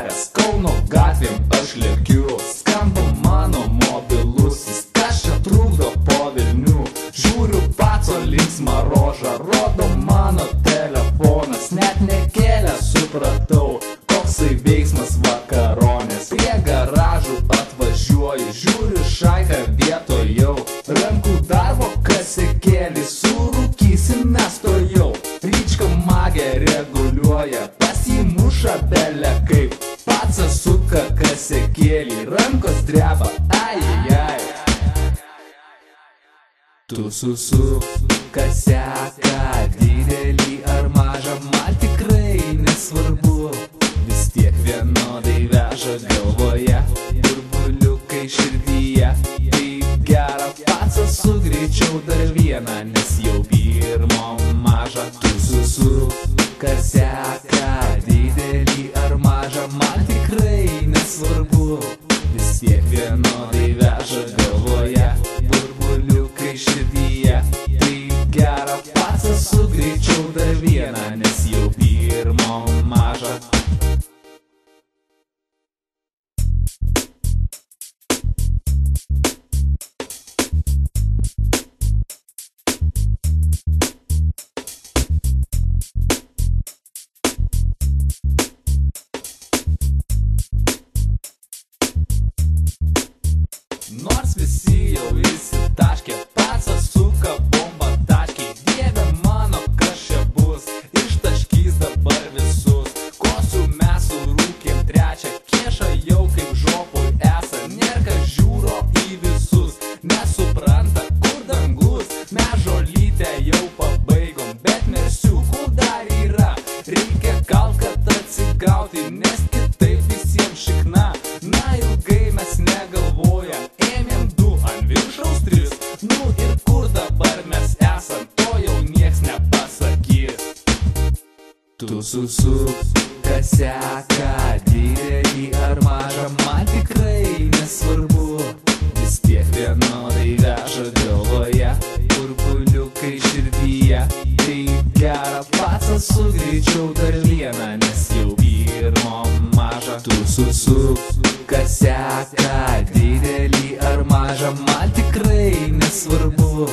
užsidaręs Kauno gatvėm aš lėkiu, skamba mano mobilusis, kas čia trukdo po Vilnių. Žiūriu paco linksmą rožą, rodo mano telefonas, net nekėlę supratau, koksai veiksmas vakaronės. Prie garažų atvažiuoju, žiūriu šaiką vietoje, rankų darbo kasikėlį, surūkysim mes to jau. Ryčka magė reguliuoja, pasimuša bele kaip, pacas suka kasikėlį, rankos dreba, ai. Tu susuk kaseką, didelį ar mažą, man tikrai nesvarbu, vis tiek vienodai veža galvoje, burbuliukai širdyje. Taip gera, pacas sugreičiau dar vieną, nes jau pirmo maža. Tu susuk kaseką, didelį ar mažą, man tikrai nesvarbu, vis tiek vienodai veža galvoje, burbuliukai širdyje. Taip gera, pacas sugreičiau dar vieną, nes jau pirmo maža. Nors visi jau įsitaškė, pacas suka bombą taškiai. Dieve mano, kas čia bus, ištaškys dabar visus. Kosiu mes surūkėm trečią, kieša jau kaip žopui esa. Nerka žiūro į visus, nesupranta, kur dangus. Mes žolytę jau pabaigom, bet mersiukų dar yra. Reikia gal kad atsigauti, nes kitaip visiems šikna. Na ilgai mes negalvojam, ėmėm 2 ant viršaus 3. Nu ir kur dabar mes esam, to jau nieks nepasakys. Tu susuk kaseką, didelį ar mažą, man tikrai nesvarbu, vis tiek vienodai veža galvoje, burbuliukai širdyje. Taip gera, pacas sugreičiau dar vieną, nes jau pirmo maža. Tu susuk kaseką, didelį ar mažą, man tikrai nesvarbu,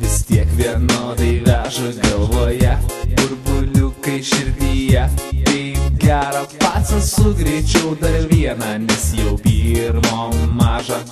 vis tiek vienodai veža galvoje, burbuliukai širdyje. Taip gera, pacas sugreičiau dar vieną, nes jau pirmo maža.